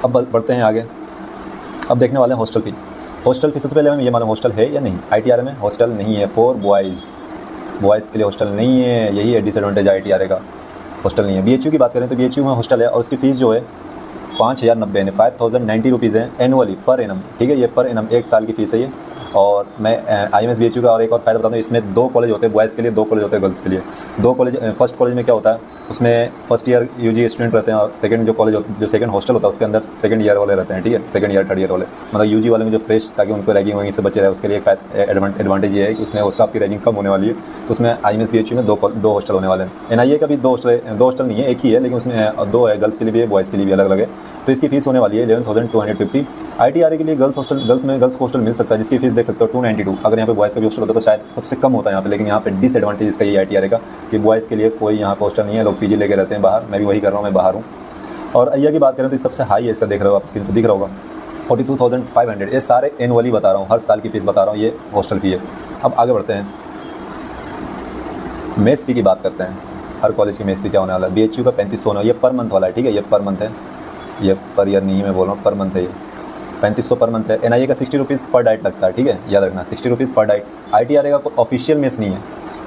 अब बढ़ते हैं आगे। अब देखने वाले हैं हॉस्टल फ़ी। हॉस्टल फ़ी सबसे पहले हमें ये मालूम हॉस्टल है या नहीं। ITRA में हॉस्टल नहीं है फॉर बॉयज़ के लिए हॉस्टल नहीं है, यही है डिसएडवांटेज ITRA का, हॉस्टल नहीं है। BHU की बात करें तो BHU में हॉस्टल है और उसकी फ़ीस जो है 5090 है, 5090 रुपीज़ है एनुअली पर एनम, ठीक है। ये पर एनम 1 साल की फ़ीस है ये। और मैं IMS BHU का और एक और फ़ायदा बताता हूँ, इसमें 2 कॉलेज होते हैं बॉयज़ के लिए, 2 कॉलेज होते हैं गर्ल्स के लिए। 2 कॉलेज, फर्स्ट कॉलेज में क्या होता है, उसमें फर्स्ट ईयर UG स्टूडेंट रहते हैं और सेकंड जो सेकंड हॉस्टल होता है उसके अंदर सेकंड ईयर वाले रहते हैं, ठीक है। सेकंड ईयर थर्ड ईयर वाले, मतलब UG वाले में जो फ्रेश, ताकि उनको रैगिंग वैगिंग से बचे रहे, उसके लिए एक एडवांटेज ये है कि उसमें उसका आपकी रैगिंग कम होने वाली है। तो उसमें IMS BHU में 2 हॉस्टल होने वाले हैं। NIA का भी 2 हॉस्टल नहीं है, एक ही है, लेकिन उसमें 2 है, गर्ल्स के लिए भी है, बॉयज़ के लिए भी अलग अलग है। तो इसकी फ़ीस होने वाली है 11,250। ITRA के लिए गर्ल्स हॉस्टल मिल सकता है, जिसकी फ़ीस देख सकते हो 292। अगर यहाँ पे बॉयज़ का भी हॉस्टल होता तो शायद सबसे कम होता है यहाँ पे, लेकिन यहाँ पे डिसएडवांटेज इसका ये ITRA का कि बॉयज़ के लिए कोई यहाँ पे हॉस्टल नहीं है, लोग PG लेके रहते हैं बाहर। मैं भी वही कर रहा हूँ, मैं बाहर हूँ। और IIA की बात करें तो सबसे हाई है इसका, देख रहे हो आप स्क्रीन पर दिख रहा होगा 42,500। ये सारे एनुअली बता रहा हूँ, हर साल की फ़ीस बता रहा हूँ, ये हॉस्टल फ़ी है। अब आगे बढ़ते हैं, मेस फ़ी की बात करते हैं। हर कॉलेज की मेस फ़ी क्या होने वाला है। BHU का 3500 होना, ये पर मंथ वाला है, ठीक है। ये पर मंथ है, ये पर ईयर नहीं है, मैं बोल रहा हूँ पर मंथ है। ये 3500 पर मंथ है। NIA का 60 रुपीज़ पर डाइट लगता है, ठीक है, याद रखना 60 रुपीज़ पर डाइट। ITRA का कोई ऑफिशियल मेस नहीं है।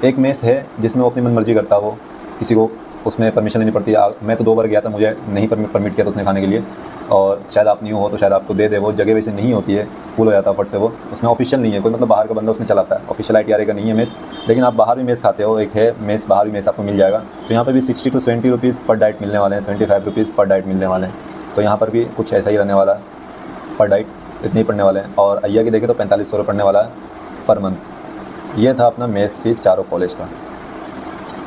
एक मेस है जिसमें वो अपनी मन मर्जी करता हो, किसी को उसमें परमिशन लेनी पड़ती है। मैं तो 2 बार गया था, मुझे नहीं परमिट किया था उसने खाने के लिए। और शायद आप न्यू हो तो शायद आपको दे दे, वो जगह वैसे नहीं होती है, फुल हो जाता है फट से वो। उसमें ऑफिशियल नहीं है कोई, मतलब बाहर का बंदा उसमें चलाता है, ऑफिशियल ITRA का नहीं है मेस। लेकिन आप बाहर भी मेस खाते हो, एक है मेस, बाहर भी मेस आपको मिल जाएगा। तो यहाँ पर भी 60 to 70 रुपीज़ पर डाइट मिलने वाले हैं, 75 रुपीज़ पर डाइट मिलने वाले हैं। तो यहाँ पर भी कुछ ऐसा ही रहने वाला है, पर डाइट इतने ही पड़ने वाले हैं। और IIA की देखें तो 4500 रुपये पड़ने वाला है पर मंथ। ये था अपना मेस फीस चारों कॉलेज का।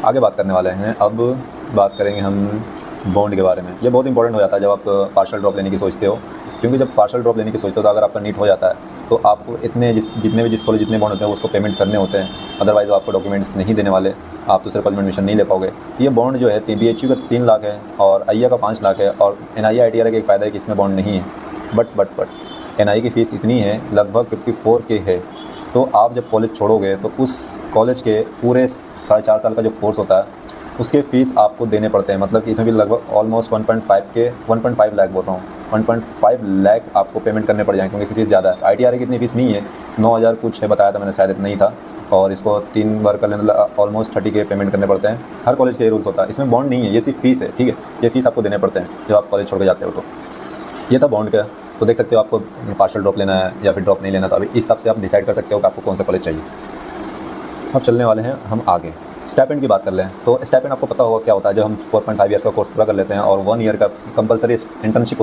आगे बात करने वाले हैं, अब बात करेंगे हम बॉन्ड के बारे में। ये बहुत इंपॉर्टेंट हो जाता है जब आप पार्शियल ड्रॉप लेने की सोचते हो, क्योंकि जब पार्शियल ड्रॉप लेने की सोचते हो तो अगर आपका नीट हो जाता है तो आपको जितने भी जिस कॉलेज जितने बॉन्ड होते हैं उसको पेमेंट करने होते हैं। अदरवाइज़ आपको डॉक्यूमेंट्स नहीं देने वाले, आप दूसरे कॉलेज में एडमिशन नहीं ले पाओगे। तो ये बॉन्ड जो है BHU का 3 लाख है और IIA का 5 लाख है। और NIA ITRA का एक फ़ायदा है कि इसमें बॉन्ड नहीं है। बट NIA की फ़ीस इतनी है, लगभग 54K है। तो आप जब कॉलेज छोड़ोगे तो उस कॉलेज के पूरे 4.5 साल का जो कोर्स होता है उसके फ़ीस आपको देने पड़ते हैं। मतलब कि इसमें भी लगभग ऑलमोस्ट 1.5 लाख बोल रहा हूँ, 1.5 लाख आपको पेमेंट करने पड़ जाएंगे, क्योंकि इसकी फ़ीस ज़्यादा है। ITRA की इतनी फ़ीस नहीं है, 9000 कुछ है बताया था मैंने, शायद इतना ही था। और इसको 3 बार कर लेने ऑलमोस्ट 30K पेमेंट करने पड़ते हैं। हर कॉलेज के रूल्स होता है, इसमें बॉन्ड नहीं है, ये सिर्फ फ़ीस है, ठीक है। ये फ़ीस आपको देने पड़ते हैं जब आप कॉलेज छोड़ के जाते हो। तो ये था बॉन्ड का। तो देख सकते हो आपको पार्शियल ड्रॉप लेना है या फिर ड्रॉप नहीं लेना, तो अभी इस हिसाब से आप डिसाइड कर सकते हो कि आपको कौन सा कॉलेज चाहिए। अब चलने वाले हैं हम आगे, स्टाइपेंड की बात कर लें। तो स्टाइपेंड आपको पता होगा क्या होता है। जब हम 4.5 ईयर्स का कोर्स पूरा कर लेते हैं और 1 ईयर का कंपलसरी इंटर्नशिप